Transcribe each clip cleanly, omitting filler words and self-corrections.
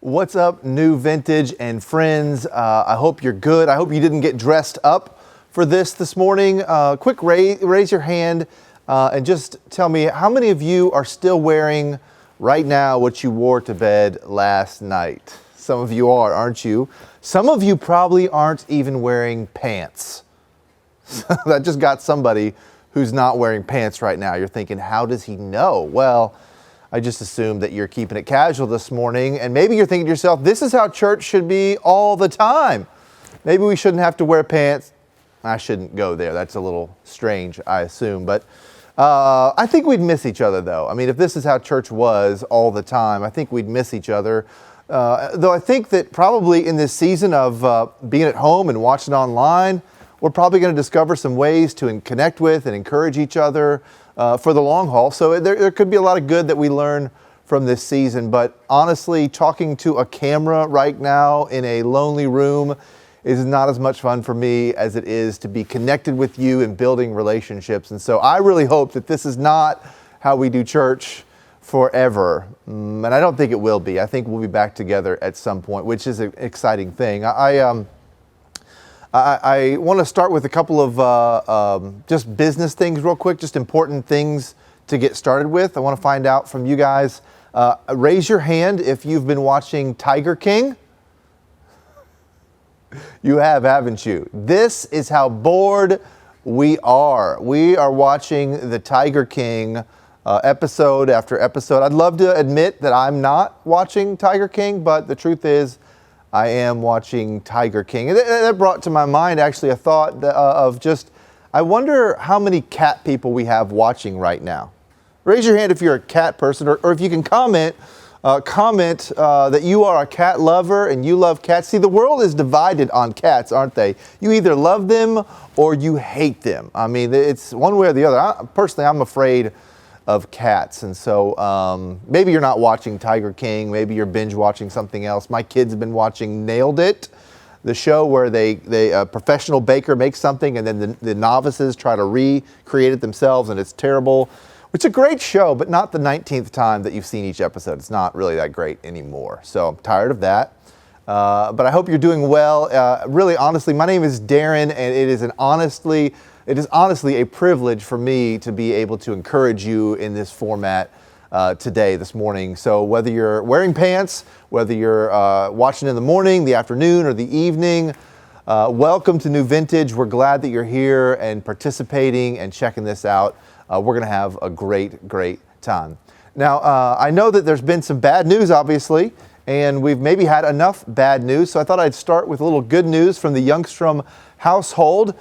What's up, New Vintage and friends? I hope you're good. I hope you didn't get dressed up for this morning. Quick raise your hand and just tell me how many of you are still wearing right now what you wore to bed last night. Some of you are, aren't you? Some of you probably aren't even wearing pants. That just got somebody who's not wearing pants right now. You're thinking, how does he know? Well, I just assumed that you're keeping it casual this morning, and maybe you're thinking to yourself, this is how church should be all the time. Maybe we shouldn't have to wear pants. I shouldn't go there. That's a little strange, I assume. But I think we'd miss each other, though. I mean, if this is how church was all the time, I think we'd miss each other. Though I think that probably in this season of being at home and watching online, we're probably going to discover some ways to connect with and encourage each other for the long haul. So there could be a lot of good that we learn from this season. But honestly, talking to a camera right now in a lonely room is not as much fun for me as it is to be connected with you and building relationships. And so I really hope that this is not how we do church forever. And I don't think it will be. I think we'll be back together at some point, which is an exciting thing. I want to start with a couple of just business things real quick, just important things to get started with. I want to find out from you guys. Raise your hand if you've been watching Tiger King. You have, haven't you? This is how bored we are. We are watching the Tiger King episode after episode. I'd love to admit that I'm not watching Tiger King, but the truth is, I am watching Tiger King. And that brought to my mind actually a thought of just, I wonder how many cat people we have watching right now. Raise your hand if you're a cat person, or if you can comment that you are a cat lover and you love cats. See, the world is divided on cats, aren't they? You either love them or you hate them. I mean, it's one way or the other. Personally, I'm afraid of cats. And so maybe you're not watching Tiger King, maybe you're binge watching something else. My kids have been watching Nailed It, the show where a professional baker makes something and then the novices try to recreate it themselves, and it's terrible. It's a great show, but not the 19th time that you've seen each episode. It's not really that great anymore. So I'm tired of that. But I hope you're doing well. Really, honestly, my name is Darren, and it is honestly a privilege for me to be able to encourage you in this format this morning. So whether you're wearing pants, whether you're watching in the morning, the afternoon, or the evening, welcome to New Vintage. We're glad that you're here and participating and checking this out. We're going to have a great time. Now, I know that there's been some bad news, obviously, and we've maybe had enough bad news, so I thought I'd start with a little good news from the Youngstrom household.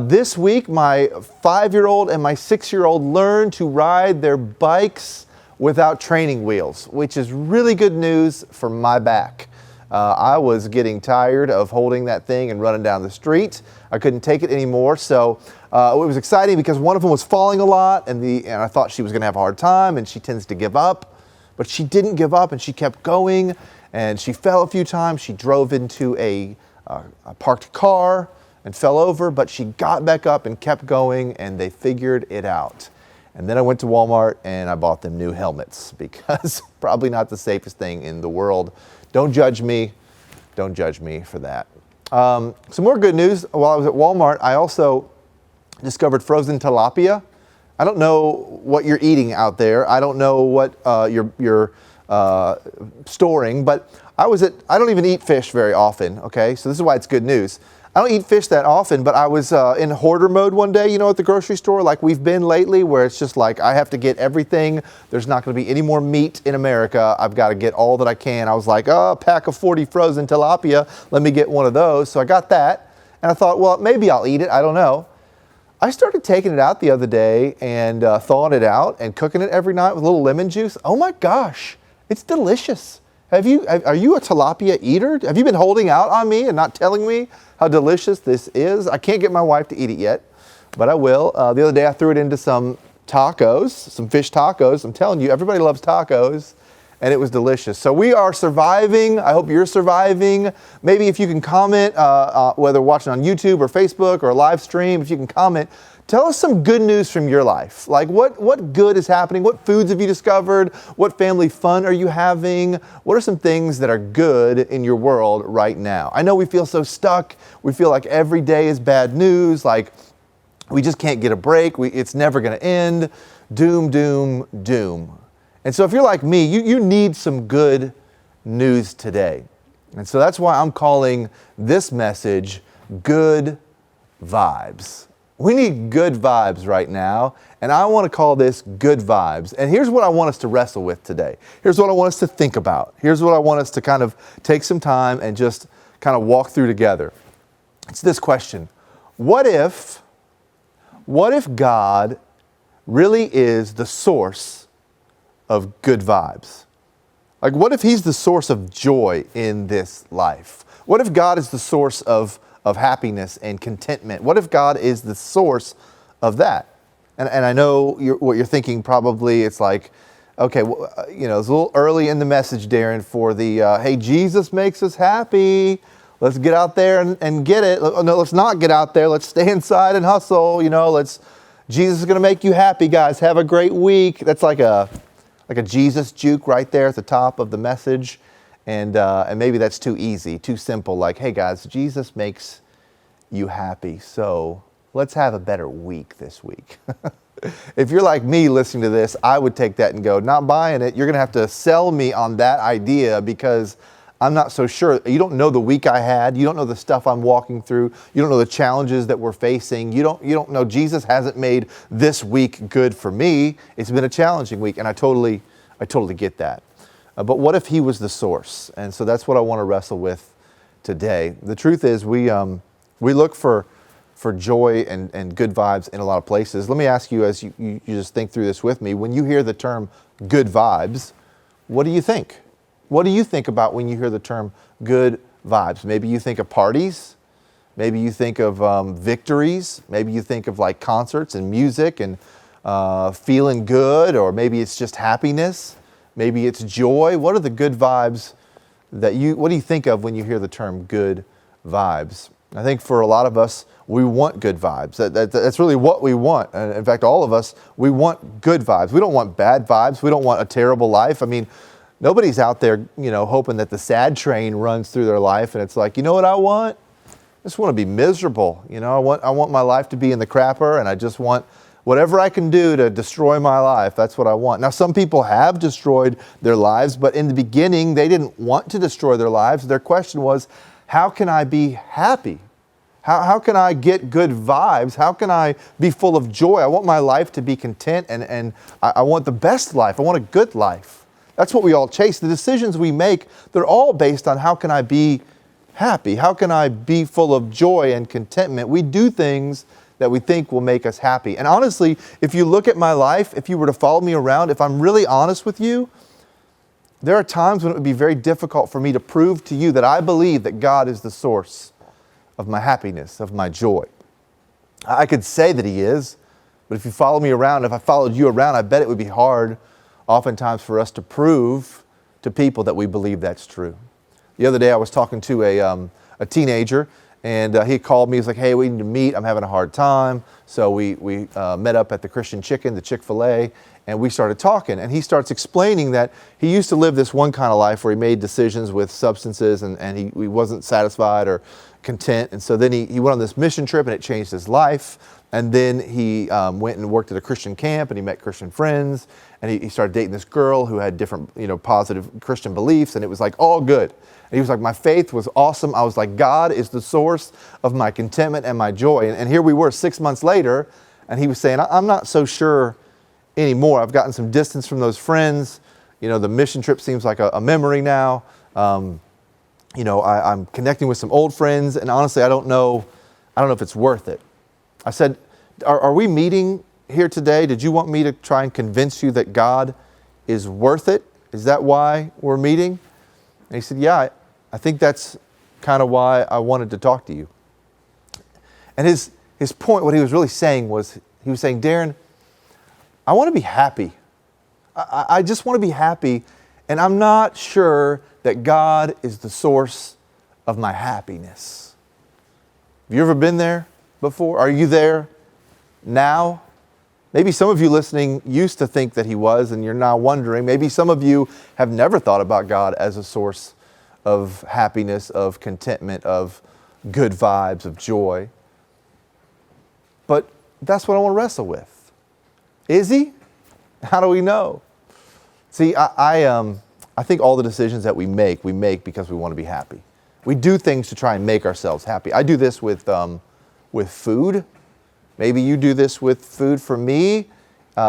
This week, my 5-year-old and my 6-year-old learned to ride their bikes without training wheels, which is really good news for my back. I was getting tired of holding that thing and running down the street. I couldn't take it anymore, so it was exciting because one of them was falling a lot, and I thought she was going to have a hard time, and she tends to give up. But she didn't give up, and she kept going, and she fell a few times. She drove into a parked car and fell over, but she got back up and kept going, and they figured it out. And then I went to Walmart and I bought them new helmets because probably not the safest thing in the world. Don't judge me. Don't judge me for that. Some more good news. While I was at Walmart, I also discovered frozen tilapia. I don't know what you're eating out there. I don't know what you're storing, but I don't even eat fish very often, okay? So this is why it's good news. I don't eat fish that often, but I was in hoarder mode one day, at the grocery store, like we've been lately, where it's just like I have to get everything. There's not going to be any more meat in America. I've got to get all that I can. I was like, a pack of 40 frozen tilapia. Let me get one of those. So I got that, and I thought, well, maybe I'll eat it. I don't know. I started taking it out the other day and thawing it out and cooking it every night with a little lemon juice. Oh my gosh, it's delicious. Are you a tilapia eater? Have you been holding out on me and not telling me how delicious this is? I can't get my wife to eat it yet, but I will. The other day I threw it into some tacos, some fish tacos. I'm telling you, everybody loves tacos, and it was delicious. So we are surviving. I hope you're surviving. Maybe if you can comment, whether watching on YouTube or Facebook or a live stream, if you can comment, Tell us some good news from your life. Like what good is happening? What foods have you discovered? What family fun are you having? What are some things that are good in your world right now? I know we feel so stuck. We feel like every day is bad news. Like we just can't get a break. It's never going to end. Doom, doom, doom. And so if you're like me, you need some good news today. And so that's why I'm calling this message Good Vibes. We need good vibes right now, and I want to call this Good Vibes. And here's what I want us to wrestle with today. Here's what I want us to think about. Here's what I want us to kind of take some time and just kind of walk through together. It's this question. What if God really is the source of good vibes? Like, what if He's the source of joy in this life? What if God is the source of happiness and contentment? What if God is the source of that? And I know what you're thinking probably, it's like, okay, well, it's a little early in the message, Darren, for the, hey, Jesus makes us happy. Let's get out there and get it. No, let's not get out there. Let's stay inside and hustle. Jesus is going to make you happy, guys. Have a great week. That's like a Jesus juke right there at the top of the message. And maybe that's too easy, too simple. Like, hey guys, Jesus makes you happy, so let's have a better week this week. If you're like me listening to this, I would take that and go, not buying it. You're going to have to sell me on that idea because I'm not so sure. You don't know the week I had. You don't know the stuff I'm walking through. You don't know the challenges that we're facing. You don't know Jesus hasn't made this week good for me. It's been a challenging week, and I totally get that. But what if He was the source? And so that's what I want to wrestle with today. The truth is we look for joy and good vibes in a lot of places. Let me ask you, as you just think through this with me, when you hear the term good vibes, what do you think? What do you think about when you hear the term good vibes? Maybe you think of parties. Maybe you think of victories. Maybe you think of like concerts and music and feeling good, or maybe it's just happiness. Maybe it's joy. What are the good vibes what do you think of when you hear the term good vibes? I think for a lot of us, we want good vibes. That's really what we want. And in fact, all of us, we want good vibes. We don't want bad vibes. We don't want a terrible life. I mean, nobody's out there, hoping that the sad train runs through their life and it's like, you know what I want? I just want to be miserable. I want my life to be in the crapper, and I just want whatever I can do to destroy my life. That's what I want. Now, some people have destroyed their lives, but in the beginning, they didn't want to destroy their lives. Their question was, how can I be happy? How can I get good vibes? How can I be full of joy? I want my life to be content, and I want the best life. I want a good life. That's what we all chase. The decisions we make, they're all based on how can I be happy? How can I be full of joy and contentment? We do things that we think will make us happy. And honestly, if you look at my life, if you were to follow me around, if I'm really honest with you, there are times when it would be very difficult for me to prove to you that I believe that God is the source of my happiness, of my joy. I could say that He is, but if you follow me around, if I followed you around, I bet it would be hard oftentimes for us to prove to people that we believe that's true. The other day I was talking to a teenager, and he called me. He's like, hey, we need to meet. I'm having a hard time. So we met up at the Christian Chicken, the Chick-fil-A, and we started talking. And he starts explaining that he used to live this one kind of life where he made decisions with substances, and he wasn't satisfied or content. And so then he went on this mission trip, and it changed his life. And then he went and worked at a Christian camp, and he met Christian friends, and he started dating this girl who had different, positive Christian beliefs, and it was like all good. And he was like, my faith was awesome. I was like, God is the source of my contentment and my joy. And here we were 6 months later, and he was saying, I'm not so sure anymore. I've gotten some distance from those friends. The mission trip seems like a memory now. I'm connecting with some old friends, and honestly, I don't know if it's worth it. I said, are we meeting here today? Did you want me to try and convince you that God is worth it? Is that why we're meeting? And he said, yeah, I think that's kind of why I wanted to talk to you. And his point, what he was really saying was, he was saying, Darren, I want to be happy. I just want to be happy, and I'm not sure that God is the source of my happiness. Have you ever been there before? Are you there? now. Maybe some of you listening used to think that he was, and you're now wondering. Maybe some of you have never thought about God as a source of happiness, of contentment, of good vibes, of joy. But that's what I want to wrestle with. Is he? How do we know? See, I think all the decisions that we make because we want to be happy. We do things to try and make ourselves happy. I do this with food. Maybe you do this with food. For me,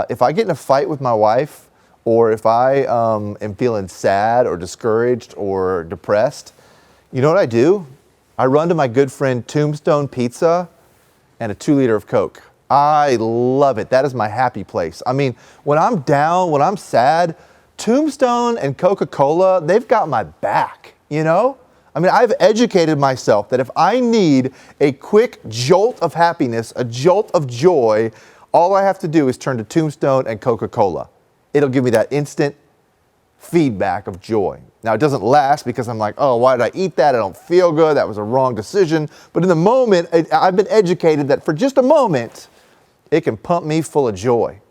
if I get in a fight with my wife, or if I am feeling sad or discouraged or depressed, you know what I do? I run to my good friend Tombstone Pizza and a 2-liter of Coke. I love it. That is my happy place. I mean, when I'm down, when I'm sad, Tombstone and Coca-Cola, they've got my back, you know? I mean, I've educated myself that if I need a quick jolt of happiness, a jolt of joy, all I have to do is turn to Tombstone and Coca-Cola. It'll give me that instant feedback of joy. Now, it doesn't last because I'm like, oh, why did I eat that? I don't feel good. That was a wrong decision. But in the moment, I've been educated that for just a moment, it can pump me full of joy.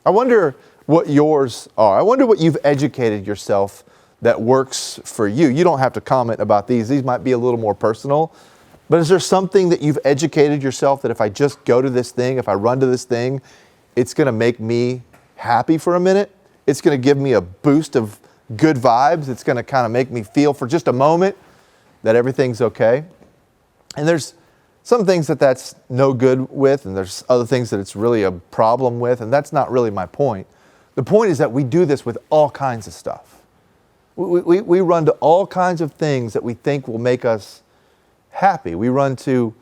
I wonder what yours are. I wonder what you've educated yourself that works for you. You don't have to comment about these. These might be a little more personal. But is there something that you've educated yourself that if I just go to this thing, if I run to this thing, it's going to make me happy for a minute? It's going to give me a boost of good vibes. It's going to kind of make me feel for just a moment that everything's okay. And there's some things that that's no good with, and there's other things that it's really a problem with, and that's not really my point. The point is that we do this with all kinds of stuff. We run to all kinds of things that we think will make us happy. We run to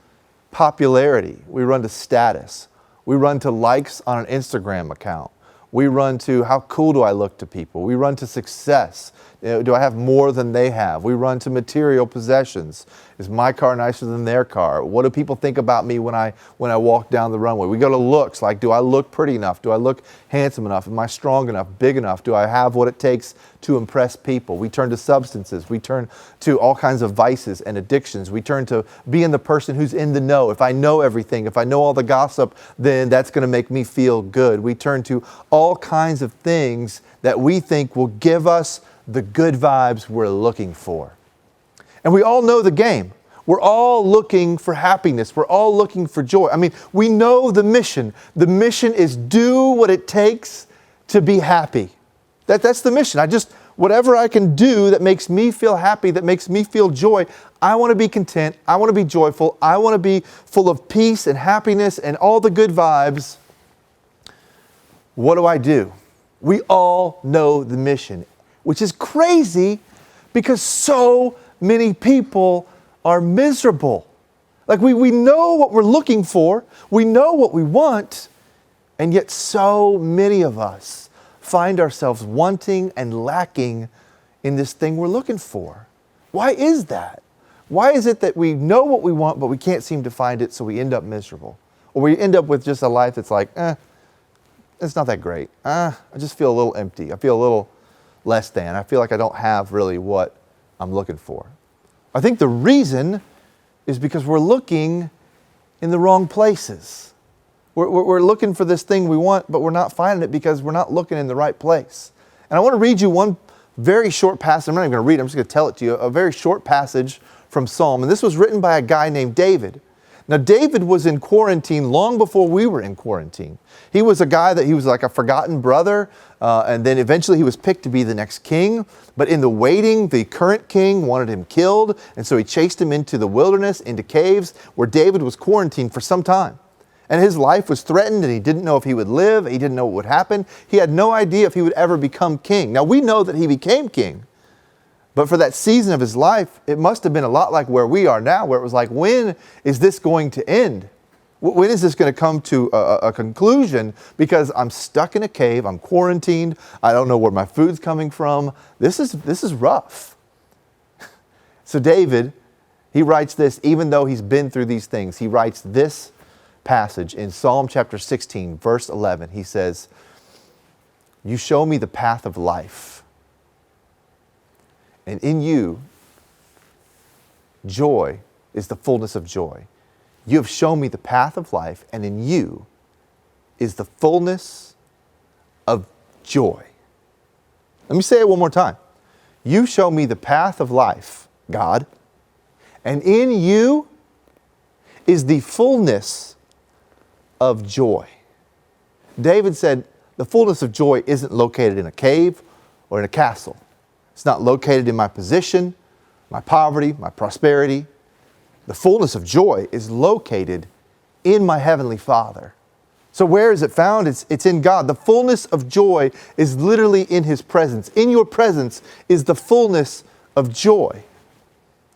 popularity. We run to status. We run to likes on an Instagram account. We run to how cool do I look to people. We run to success. Do I have more than they have? We run to material possessions. Is my car nicer than their car? What do people think about me when I walk down the runway? We go to looks, like do I look pretty enough? Do I look handsome enough? Am I strong enough, big enough? Do I have what it takes to impress people? We turn to substances. We turn to all kinds of vices and addictions. We turn to being the person who's in the know. If I know everything, if I know all the gossip, then that's going to make me feel good. We turn to all kinds of things that we think will give us the good vibes we're looking for. And we all know the game. We're all looking for happiness. We're all looking for joy. I mean, we know the mission. The mission is do what it takes to be happy. That's the mission. Whatever I can do that makes me feel happy, that makes me feel joy, I want to be content. I want to be joyful. I want to be full of peace and happiness and all the good vibes. What do? We all know the mission, which is crazy because so many people are miserable. Like we know what we're looking for, we know what we want, and yet so many of us find ourselves wanting and lacking in this thing we're looking for. Why is that? Why is it that we know what we want, but we can't seem to find it, so we end up miserable? Or we end up with just a life that's like, it's not that great. I just feel a little empty. I feel a little less than. I feel like I don't have really what I'm looking for. I think the reason is because we're looking in the wrong places. We're looking for this thing we want, but we're not finding it because we're not looking in the right place. And I want to read you one very short passage. I'm not even going to read it. I'm just going to tell it to you. A very short passage from Psalm. And this was written by a guy named David. Now, David was in quarantine long before we were in quarantine. He was a guy that he was like a forgotten brother, and then eventually he was picked to be the next king. But in the waiting, the current king wanted him killed, and so he chased him into the wilderness, into caves, where David was quarantined for some time. And his life was threatened, and he didn't know if he would live. He didn't know what would happen. He had no idea if he would ever become king. Now, we know that he became king. But for that season of his life, it must have been a lot like where we are now, where it was like, when is this going to end? When is this going to come to a conclusion? Because I'm stuck in a cave, I'm quarantined, I don't know where my food's coming from. This is rough. So David, he writes this, even though he's been through these things, he writes this passage in Psalm chapter 16, verse 11. He says, "You show me the path of life. And in you, joy is the fullness of joy. You have shown me the path of life, and in you is the fullness of joy. Let me say it one more time. You show me the path of life, God, and in you is the fullness of joy. David said, the fullness of joy isn't located in a cave or in a castle. It's not located in my position, my poverty, my prosperity. The fullness of joy is located in my Heavenly Father. So where is it found? It's in God. The fullness of joy is literally in His presence. In your presence is the fullness of joy.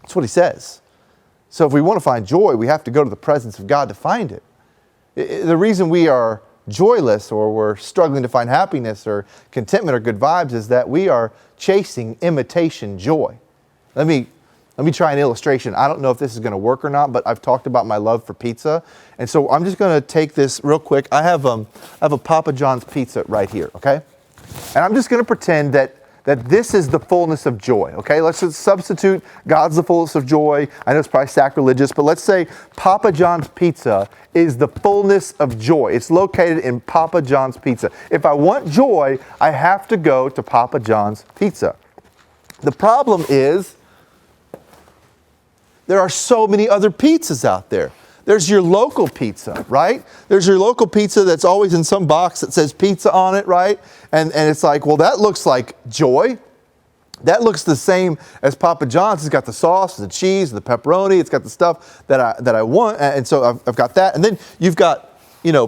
That's what He says. So if we want to find joy, we have to go to the presence of God to find it. The reason we are joyless or we're struggling to find happiness or contentment or good vibes is that we are chasing imitation joy. Let me try an illustration. I don't know if this is going to work or not, but I've talked about my love for pizza. And so I'm just going to take this real quick. I have a Papa John's pizza right here, okay? And I'm just going to pretend that this is the fullness of joy, okay? Let's just substitute God's the fullness of joy. I know it's probably sacrilegious, but let's say Papa John's pizza is the fullness of joy. It's located in Papa John's pizza. If I want joy, I have to go to Papa John's pizza. The problem is there are so many other pizzas out there. There's your local pizza, right? There's your local pizza that's always in some box that says pizza on it, right? And it's like, well, that looks like joy. That looks the same as Papa John's. It's got the sauce, the cheese, the pepperoni. It's got the stuff that I want. And so I've got that. And then you've got,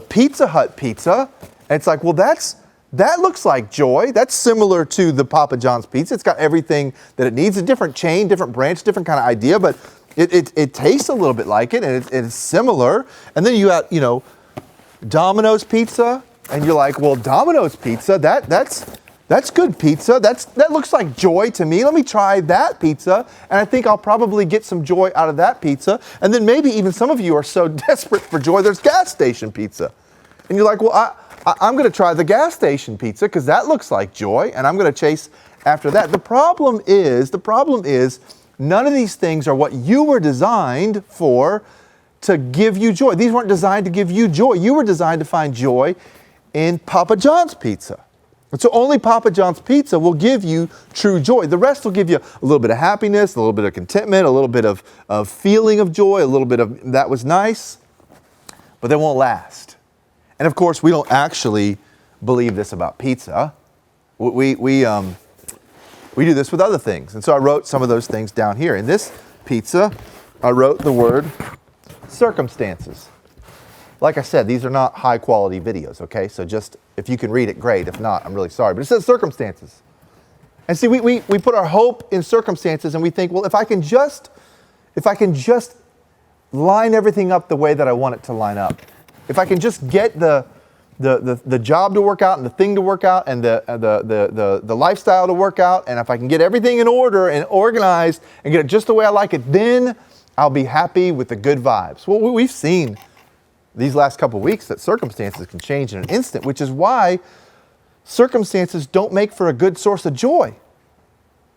Pizza Hut pizza. And it's like, well, that looks like joy. That's similar to the Papa John's pizza. It's got everything that it needs. A different chain, different branch, different kind of idea, but it tastes a little bit like it, and it's similar. And then you got, Domino's pizza, and you're like, well, Domino's pizza, that's good pizza. That looks like joy to me. Let me try that pizza, and I think I'll probably get some joy out of that pizza. And then maybe even some of you are so desperate for joy, there's gas station pizza. And you're like, well, I'm going to try the gas station pizza because that looks like joy, and I'm going to chase after that. The problem is, none of these things are what you were designed for to give you joy. These weren't designed to give you joy. You were designed to find joy in Papa John's pizza. And so only Papa John's pizza will give you true joy. The rest will give you a little bit of happiness, a little bit of contentment, a little bit of feeling of joy, a little bit of that was nice, but they won't last. And of course, we don't actually believe this about pizza. We do this with other things. And so I wrote some of those things down here. In this pizza, I wrote the word circumstances. Like I said, these are not high quality videos, okay? So just, if you can read it, great. If not, I'm really sorry. But it says circumstances. And see, we put our hope in circumstances and we think, well, if I can just line everything up the way that I want it to line up, if I can just get the job to work out and the thing to work out and the lifestyle to work out, and if I can get everything in order and organized and get it just the way I like it, then I'll be happy with the good vibes. Well, we've seen these last couple of weeks that circumstances can change in an instant, which is why circumstances don't make for a good source of joy.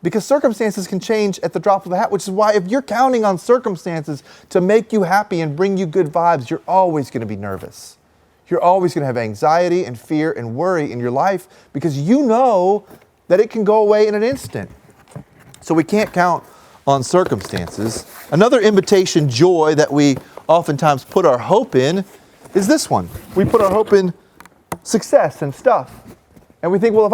Because circumstances can change at the drop of a hat, which is why if you're counting on circumstances to make you happy and bring you good vibes, you're always going to be nervous. You're always going to have anxiety and fear and worry in your life because you know that it can go away in an instant. So we can't count on circumstances. Another imitation joy that we oftentimes put our hope in is this one. We put our hope in success and stuff. And we think, well,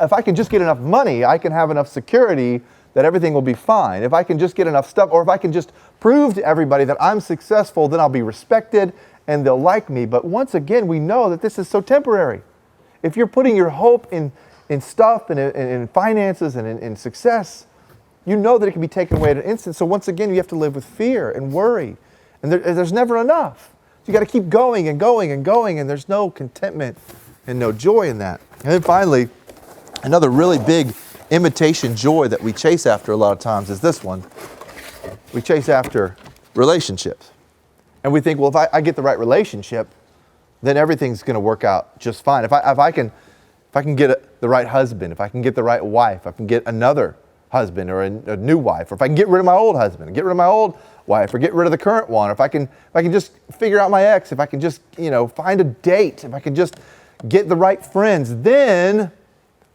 if I can just get enough money, I can have enough security that everything will be fine. If I can just get enough stuff, or if I can just prove to everybody that I'm successful, then I'll be respected and they'll like me. But once again, we know that this is so temporary. If you're putting your hope in stuff and in finances and in success, you know that it can be taken away at an instant. So once again, you have to live with fear and worry. And there's never enough. You got to keep going and going and going, and there's no contentment and no joy in that. And then finally, another really big imitation joy that we chase after a lot of times is this one. We chase after relationships. And we think, well, if I get the right relationship, then everything's going to work out just fine. If I can get the right husband, if I can get the right wife, if I can get another husband or a new wife, or if I can get rid of my old husband, get rid of my old wife, or get rid of the current one, or if I can just figure out my ex, if I can just, find a date, if I can just get the right friends, then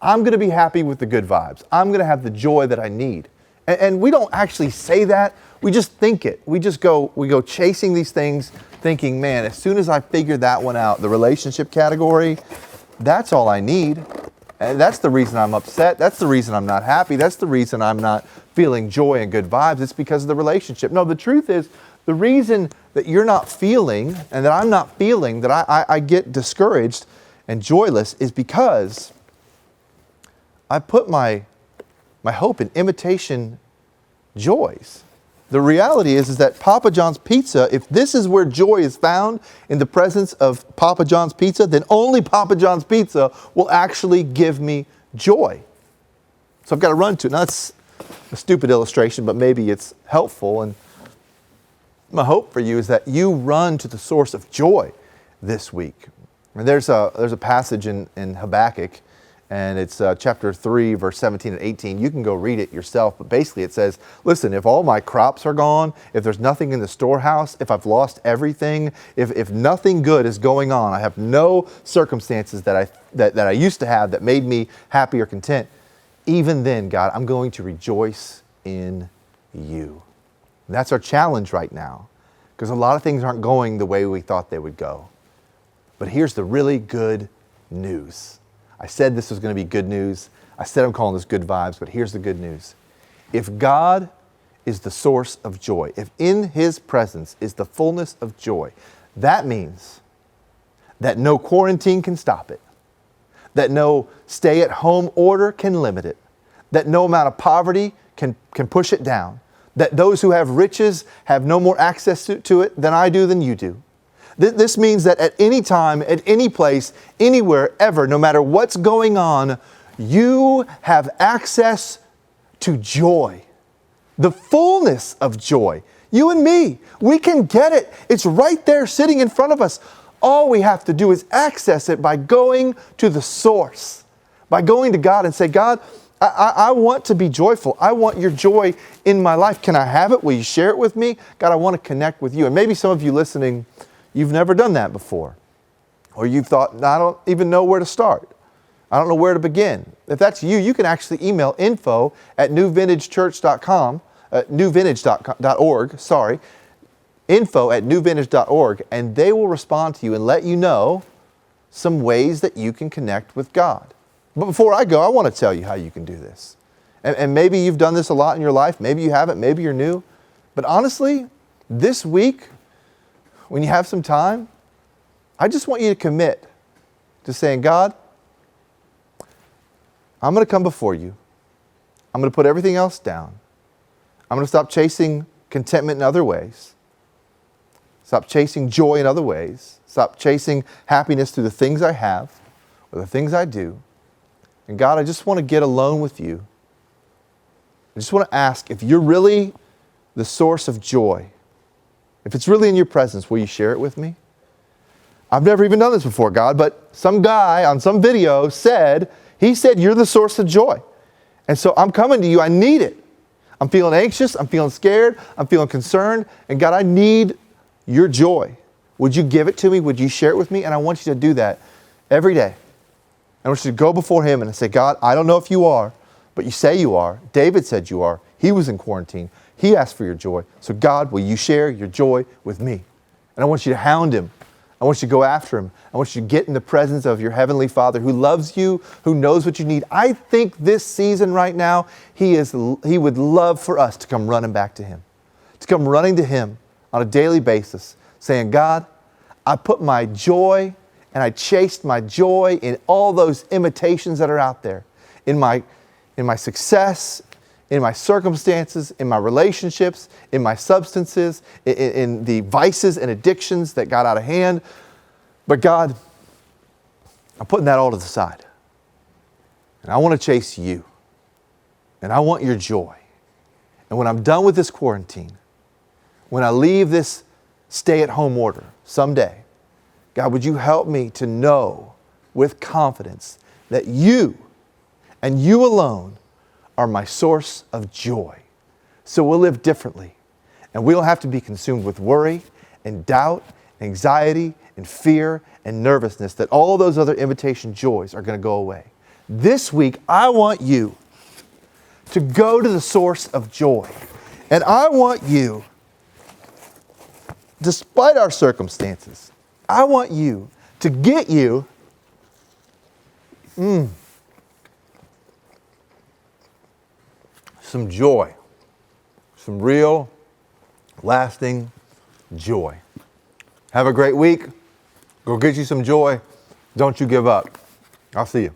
I'm going to be happy with the good vibes. I'm going to have the joy that I need. And we don't actually say that. We just think it. We go chasing these things thinking, man, as soon as I figure that one out, the relationship category, that's all I need. And that's the reason I'm upset. That's the reason I'm not happy. That's the reason I'm not feeling joy and good vibes. It's because of the relationship. No, the truth is, the reason that you're not feeling and that I'm not feeling, that I get discouraged and joyless, is because I put my hope in imitation joys. The reality is that Papa John's Pizza, if this is where joy is found, in the presence of Papa John's Pizza, then only Papa John's Pizza will actually give me joy. So I've got to run to it. Now that's a stupid illustration, but maybe it's helpful. And my hope for you is that you run to the source of joy this week. And there's a passage in Habakkuk, and it's chapter 3, verse 17 and 18. You can go read it yourself, but basically it says, listen, if all my crops are gone, if there's nothing in the storehouse, if I've lost everything, if nothing good is going on, I have no circumstances that I used to have that made me happy or content, even then, God, I'm going to rejoice in you. And that's our challenge right now, because a lot of things aren't going the way we thought they would go. But here's the really good news. I said this was going to be good news. I said I'm calling this good vibes, but here's the good news. If God is the source of joy, if in His presence is the fullness of joy, that means that no quarantine can stop it, that no stay-at-home order can limit it, that no amount of poverty can push it down, that those who have riches have no more access to it than I do, than you do. This means that at any time, at any place, anywhere, ever, no matter what's going on, you have access to joy, the fullness of joy. You and me, we can get it. It's right there sitting in front of us. All we have to do is access it by going to the source, by going to God and say, God, I want to be joyful. I want your joy in my life. Can I have it? Will you share it with me? God, I want to connect with you. And maybe some of you listening, you've never done that before. Or you've thought, I don't even know where to start. I don't know where to begin. If that's you, you can actually email info@newvintagechurch.com, newvintage.org, info@newvintage.org, and they will respond to you and let you know some ways that you can connect with God. But before I go, I want to tell you how you can do this. And maybe you've done this a lot in your life. Maybe you haven't. Maybe you're new. But honestly, this week, when you have some time, I just want you to commit to saying, God, I'm going to come before you. I'm going to put everything else down. I'm going to stop chasing contentment in other ways. Stop chasing joy in other ways. Stop chasing happiness through the things I have or the things I do. And God, I just want to get alone with you. I just want to ask, if you're really the source of joy, if it's really in your presence, will you share it with me? I've never even done this before, God, but some guy on some video said you're the source of joy. And so I'm coming to you. I need it. I'm feeling anxious. I'm feeling scared. I'm feeling concerned. And God, I need your joy. Would you give it to me? Would you share it with me? And I want you to do that every day. I want you to go before Him and say, God, I don't know if you are, but you say you are. David said you are. He was in quarantine. He asked for your joy. So God, will you share your joy with me? And I want you to hound Him. I want you to go after Him. I want you to get in the presence of your Heavenly Father who loves you, who knows what you need. I think this season right now, He would love for us to come running back to Him, to come running to Him on a daily basis, saying, God, I put my joy and I chased my joy in all those imitations that are out there, in my success, in my circumstances, in my relationships, in my substances, in the vices and addictions that got out of hand. But God, I'm putting that all to the side. And I want to chase you. And I want your joy. And when I'm done with this quarantine, when I leave this stay-at-home order someday, God, would you help me to know with confidence that you and you alone are my source of joy. So we'll live differently, and we don't have to be consumed with worry and doubt, anxiety and fear and nervousness, that all those other imitation joys are going to go away. This week, I want you to go to the source of joy. And I want you, despite our circumstances, I want you to get you some joy, some real, lasting joy. Have a great week. Go get you some joy. Don't you give up. I'll see you.